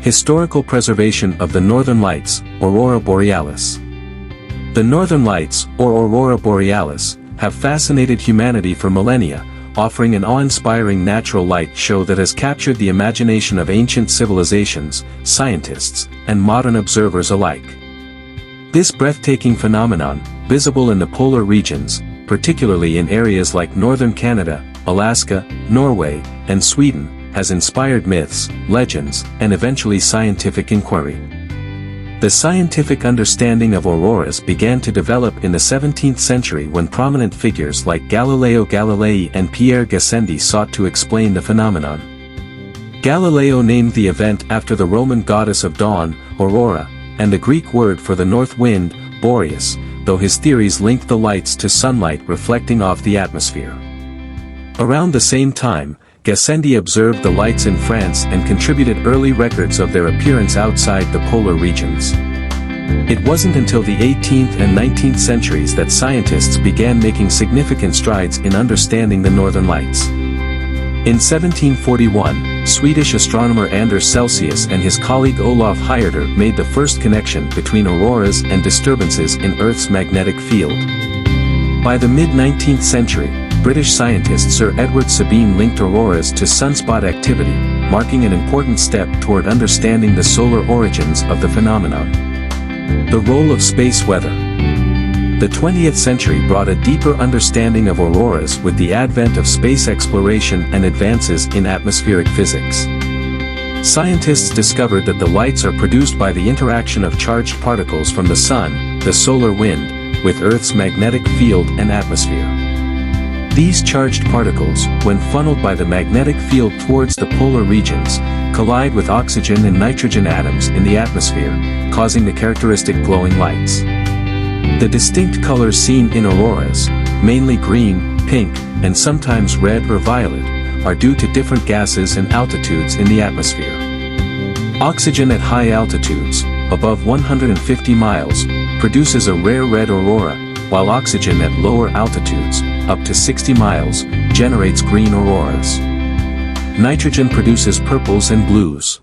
Historical preservation of the Northern Lights, Aurora Borealis. The Northern Lights, or Aurora Borealis, have fascinated humanity for millennia, offering an awe-inspiring natural light show that has captured the imagination of ancient civilizations, scientists, and modern observers alike. This breathtaking phenomenon, visible in the polar regions, particularly in areas like northern Canada, Alaska, Norway, and Sweden, has inspired myths, legends, and eventually scientific inquiry. The scientific understanding of auroras began to develop in the 17th century when prominent figures like Galileo Galilei and Pierre Gassendi sought to explain the phenomenon. Galileo named the event after the Roman goddess of dawn, Aurora, and the Greek word for the north wind, Boreas, though his theories linked the lights to sunlight reflecting off the atmosphere. Around the same time, Gassendi observed the lights in France and contributed early records of their appearance outside the polar regions. It wasn't until the 18th and 19th centuries that scientists began making significant strides in understanding the northern lights. In 1741, Swedish astronomer Anders Celsius and his colleague Olof Heyerdahl made the first connection between auroras and disturbances in Earth's magnetic field. By the mid-19th century, British scientist Sir Edward Sabine linked auroras to sunspot activity, marking an important step toward understanding the solar origins of the phenomenon. The role of space weather. The 20th century brought a deeper understanding of auroras with the advent of space exploration and advances in atmospheric physics. Scientists discovered that the lights are produced by the interaction of charged particles from the sun, the solar wind, with Earth's magnetic field and atmosphere. These charged particles, when funneled by the magnetic field towards the polar regions, collide with oxygen and nitrogen atoms in the atmosphere, causing the characteristic glowing lights. The distinct colors seen in auroras, mainly green, pink, and sometimes red or violet, are due to different gases and altitudes in the atmosphere. Oxygen at high altitudes, above 150 miles, produces a rare red aurora, while oxygen at lower altitudes, up to 60 miles, generates green auroras. Nitrogen produces purples and blues.